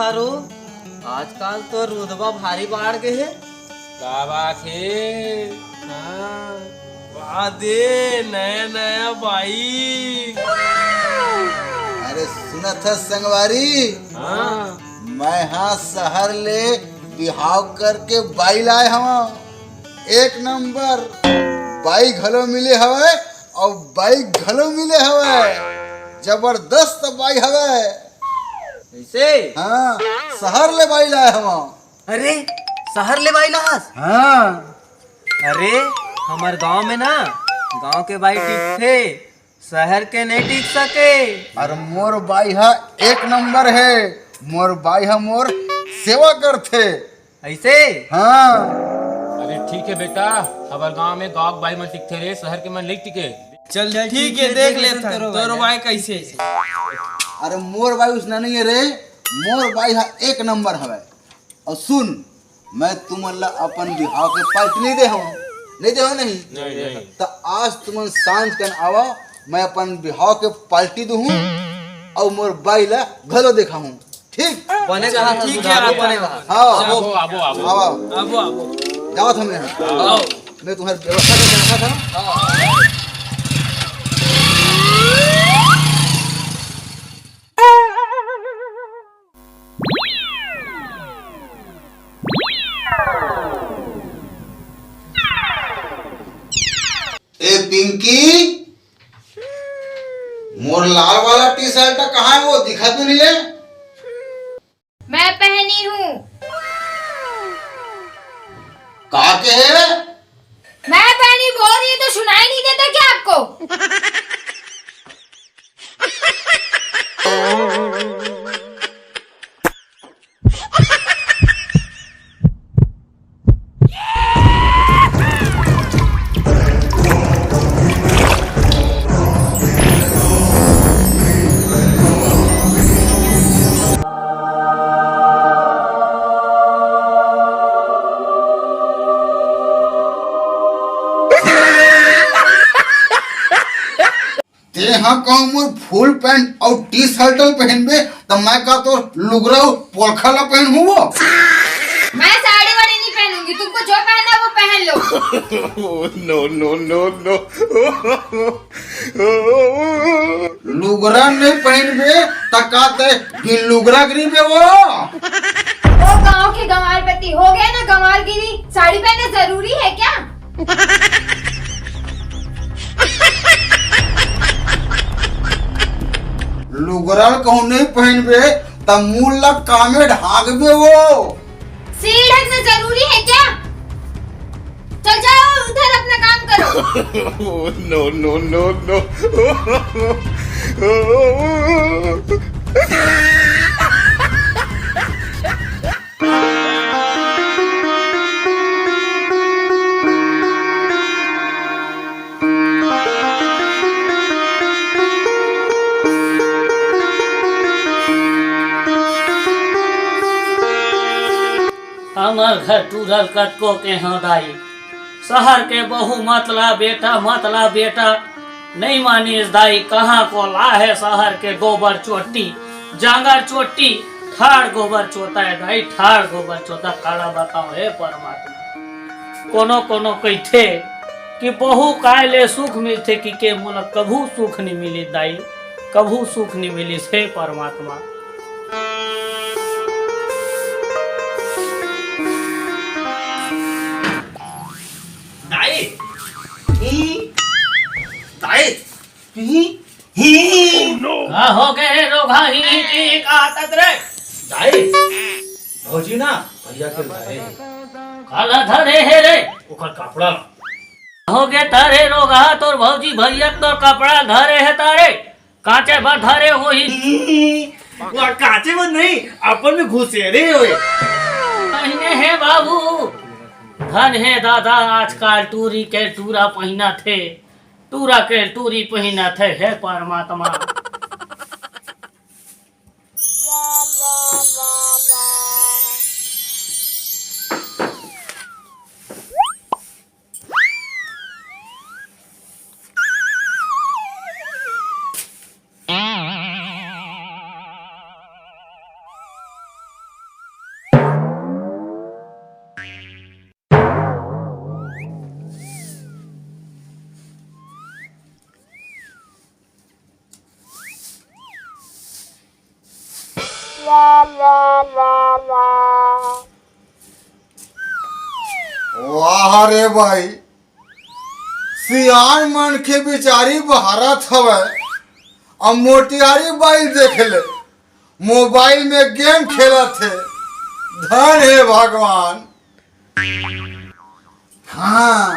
थारो आजकल तो रुतबा भारी बाढ़ के है। का बात है? दे नया नया बाइक। अरे सुना था संगवारी, मैं हाँ शहर ले बिहाव करके बाई लाए हम। एक नंबर बाई घलो मिले हवे और बाई घलो मिले हवे, जबरदस्त बाई हवे। ऐसे हाँ, शहर ले बाई लाए हम। अरे शहर ले बाई लास। हाँ, अरे हमार गांव में ना गांव के बाई टिक थे, शहर के नहीं टिक सके। और मोर बाई हा एक नंबर है। मोर बाई हा मोर सेवा करते। ऐसे हाँ, अरे ठीक है बेटा, हमारे गांव में गाँव बाई मन टिकते रे, शहर के मन नहीं टिके। चल ठीक है देख लेता तोर बाई कैसे। अरे मोर बाई उसना नहीं है रे, मोर बाई हा एक नंबर हवे। और सुन, मैं तुमन ला अपन बिहाव के पार्टी नहीं दे हूँ, नहीं दे हो नहीं तो आज तुमन सांझ कन आवा, मैं अपन बिहाव के पार्टी दूँ और मोर बाई ला घलो देखा हूँ। ठीक बने कहा ठीक है आप बने कहा। हाँ, आबो आबो आबो आओ आबो आबो जाओ था मैं तुम्हारी व्यवस्था करके रखा था। ए पिंकी, मोर लाल वाला टी शर्ट कहाँ है? वो दिखा तो नहीं है। मैं पहनी हूँ। कहाँ के है? मैं पहनी बोल रही तो सुनाई नहीं देता क्या आपको? ते हाँ कहूँ मोर फुल पैंट और टी शर्ट पहन बे तो मैं का तो लुगरा पोलखा ला पहन हूँ। वो मैं साड़ी वाड़ी नहीं पहनूंगी, तुमको जो पहनना है वो पहन लो। No no no no. लुगरा नहीं पहन बे तकाते बिन लुगरा गिरी बे। वो गांव के गंवारपति हो गए ना, गंवारगिरी साड़ी पहनना जरूरी है क्या? लुगरा कहूँ नहीं पहन बे तब मुँह ला कामे ढाक बे। वो सीढ़ी ढकना जरूरी है क्या? चल जाओ उधर अपना काम करो। No no no no. हमर घर टूरल कतको के दाई, शहर के बहू मतला बेटा नहीं मानिस दाई। कहाँ को ला है शहर के गोबर चोटी, जांगर चोटी, ठाड़ गोबर चोता है दाई, ठाड़ गोबर चोता। काला बताओ हे परमात्मा, कोनो कोनो कहते कि बहू कायले सुख मिलते कि के मोला कभू सुख नहीं मिली दाई, कभू सुख नहीं मिली हे परमात्मा। हो गए रोगा ही आदत रे दाई। भौजी ना भैया के घरे काला धरे है रे ओकर कपड़ा। हो गए तारे रोगा तोर भौजी भैया तोर कपड़ा धरे है तारे, कांचे बा धरे हो ही। और काचे में नहीं अपन में घुसेरे होए। पहने है बाबू, धन है दादा आजकल टूरी के टूरा पहिना थे, टूरा के टूरी पहिना थे हे परमात्मा। वाह रे भाई, सियान मन के बिचारी बहारत हवे, अब मोटियारी बाई देख ले, मोबाइल में गेम खेलत है। धन है भगवान। हाँ,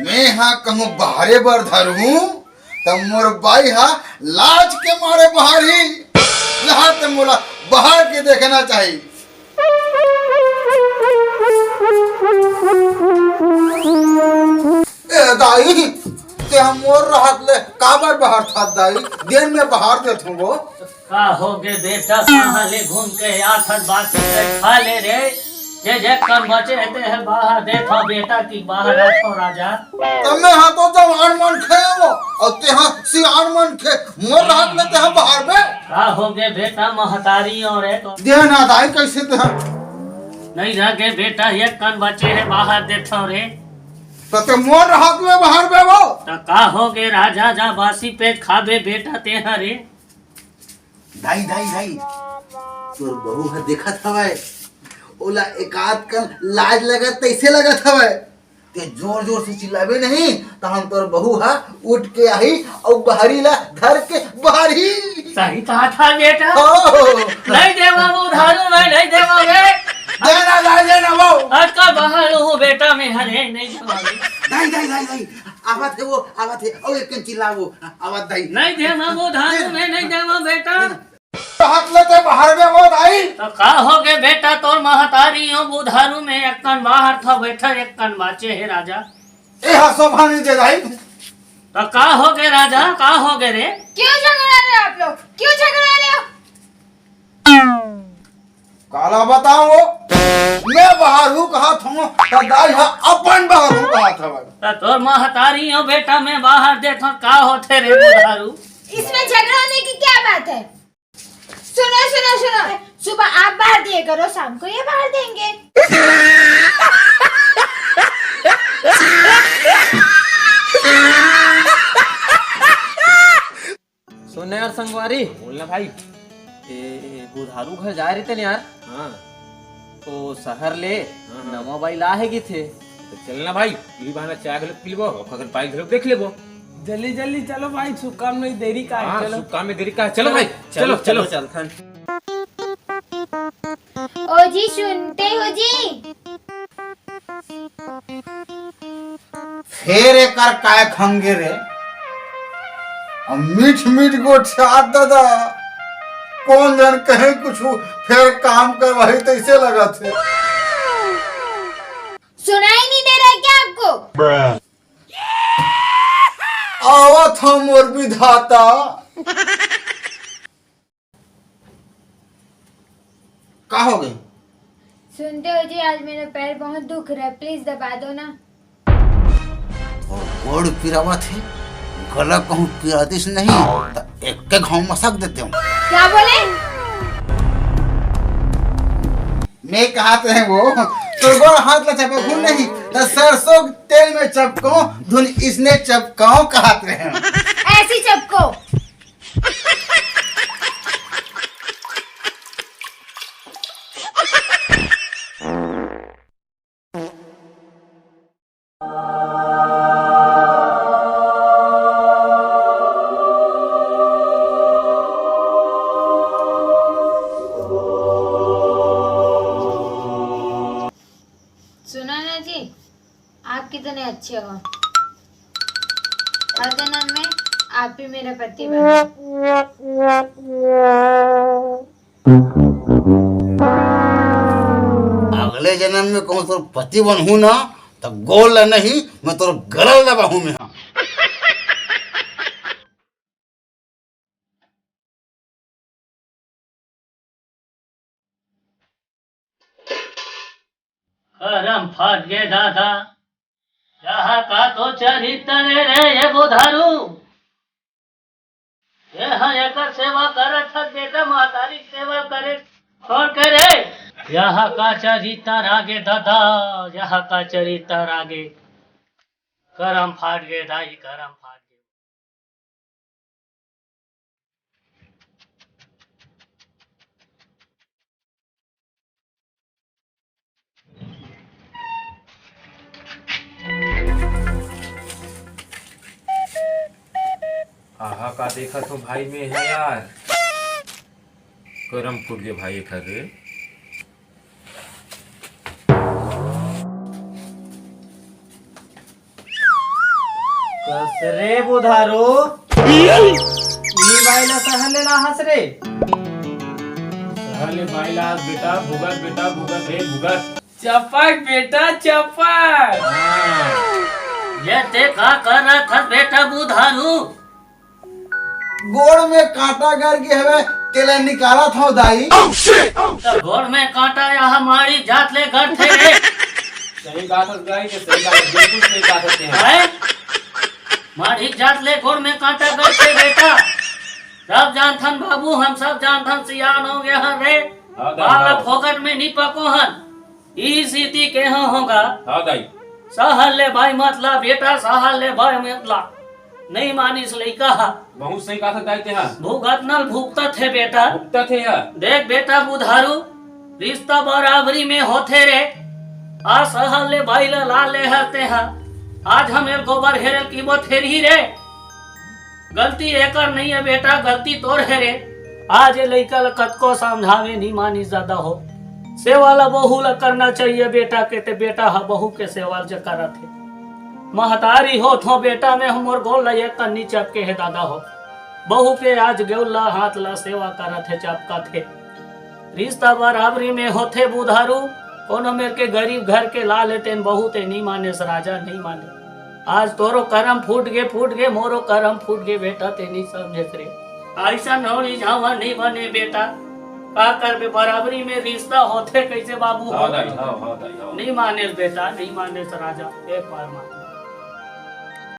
मैं हाँ कहूँ बाहरे बर धरू तब मोर बाई हा लाज के मारे बाहर ही यहाँ ते मोला बाहर के देखना चाहिए। ए दाई, ते हम मोर रहत ले काबर बाहर था दाई, दिन में बाहर देत हूँ वो। का हो गे बेटा, कहाँ ले घूम के आखर बाकी से खा ले रे। जे कर बचे रहते हैं बाहर देखो बेटा की बाहर रखो राजा। तब मैं हाँ तो जवान मन खे वो और ते हाँ सियान मन खे, मोर रहत ले ते हाँ बाहर में। का हो गे बेटा, महतारी और है तो देना दाई कैसे ते हाँ? नहीं रहे बेटा, ये कन बचे है बाहर देखो रे। तो ते मोर रहत में बाहर में वो। तो का हो गे राजा, जा बासी पेट खाबे बेटा ते रे। दाई दाई दाई, तोर बहू है देखत हवे, ओला एकाध कर लाज लगत तैसे लगत हवे, ते जोर जोर से चिल्लाबे नहीं तो हम तोर बहू हा उठ के आई और बहरी ला धर के बाहरी। सही कहा था बेटा। ओ नहीं देवा वो उधारू, मैं नहीं देवा रे। देना दाई देना वो। आज का बाहर हूँ बेटा, मैं हरे नहीं देवांगे। दाई दाई दाई दाई, आवत है वो, आवत है, और एक चिल्ला वो, आवत दाई। नहीं देवा वो उधारू, मैं नहीं देवा बेटा। हाथ लेते बाहर में वो दाई। तो का हो गए बेटा, तोर महतारी हो बुधारू में एक कन बाहर था बैठा, एक कन बाचे है राजा। ए हाँ शोभा नहीं दे दाई। तो का हो गए राजा, का हो गए रे। क्यों झगड़ा रहे हो आप लोग, क्यों झगड़ा रहे हो? काला बताओ, मैं बाहर हूँ कहा था, तो दाई हाँ अपन बाहर हूँ कहा था। तो तोर महतारी हो बेटा, मैं बाहर देखो का होते रे बुधारू। इसमें झगड़ा होने की क्या बात है? सुनो सुनो सुनो, सुबह आप बाहर दिए करो, शाम को ये बाहर देंगे। सुन यार संगवारी, बोलना भाई। बुधारू घर जा रहे थे ना यार, हाँ तो शहर ले हाँ। नवा बाई लाहेगी थे। तो चलना भाई, यही बहाना चाय घलोक पी लेबो, अगर बाइक घलोक देख लेबो। जल्दी जल्दी चलो भाई, सुकाम में देरी का है। हाँ, चलो काम में देरी का है। चलो भाई, चलो चलो चलखन। ओ जी सुनते हो जी? फेर एकर काय खंगे रे, अब मीठ मीठ गोठा दादा, कौन जन कहे कुछ फिर काम कर वही तैसे लगा थे। सुनाई नहीं दे रहा है क्या आपको? आवत हम मोर विधाता। का हो गई? सुनते हो जी, आज मेरा पैर बहुत दुख रहा है, प्लीज दबा दो ना। और गोड़ पिरावा थे, गला कहूँ पिरातीस नहीं तो एक के घाव मसक देते हूँ। क्या बोले? मैं कहते हैं वो, तो गोड़ हाथ ला चपकू नहीं तो सरसों के तेल में चपको, धुन इसने चपकाओ कहते हैं। ऐसी चपको। सुना ना जी, आप कितने अच्छे हो, हर जन्म में आप भी मेरा पति बनो। अगले जन्म में कहूँ तो पति बनू ना तो गोल नहीं, मैं तो गलल लगा हूँ मैं। करम फट गए दादा, यहाँ का तो चरित्र रे ये बुधारू। यहाँ एकर सेवा करे था बेटा, महतारी सेवा करे छोड़ करे। यहाँ का चरित्र आगे दादा, यहाँ का चरित्र आगे। करम फाट गए दाई, करम फाट का देखा तो भाई में है यार, करम फूट गए भाई एक रे। कसरे बुधारो ई बाइला सहले ना हंस रे। सहले भाई लाल बेटा भुगत रे भुगत। चपक बेटा चपक। ये देखा कर रहा था बेटा बुधारू। गोड़ में कांटा गर के हवे तेला निकाला था दाई। तो गोड़ में कांटा या हमारी जात ले घर थे रे। सही बात है गाई के, सही बात, बिल्कुल सही बात है। हैं? मारी जात ले गोड़ में कांटा गए थे बेटा। सब जानथन बाबू, हम सब जानथन सियान हो गए हन रे। बाल फोकट में नहीं पको हन। ई स्थिति के हाँ होगा। हाँ दाई। सहल ले भाई मतला बेटा, सहल ले भाई मतला। नहीं मानिस लइका हा। बहुत सही कहा था दाई ते। हाँ भूगत नल भूगता थे बेटा। भुगता थे यार। देख बेटा बुधारू, रिश्ता बराबरी में होते रे। आज सहल ले भाई ला ले हते हैं। आज हमें गोबर हेरल की वो थेरी रे। गलती एकर नहीं है बेटा, गलती तोर है रे। आज ये लइका ला कतको समझावे नहीं मानी ज्यादा हो। सेवा ला बहू ला करना चाहिए बेटा के, ते बेटा हा बहू के सेवा ज करत है। महतारी हो थो बेटा में हमर गोल ला एक कन्नी चपके है दादा हो। बहू के आज गेउला हाथ ला सेवा करत है, चपका थे। रिश्ता बराबरी में होते बुधारू। कोनो मेरे के गरीब घर के ला लेते बहू ते नहीं माने, राजा नहीं माने। आज तोरो करम फूट गए मोरो करम फूट गए बेटा, ते नहीं समझे रे। ऐसा नौरी जावा नहीं बने बेटा। का कर बराबरी में रिश्ता होते कैसे बाबू हो? हाँ दाई, हाँ दाई, हाँ। नहीं माने बेटा, नहीं माने राजा। एक बार मान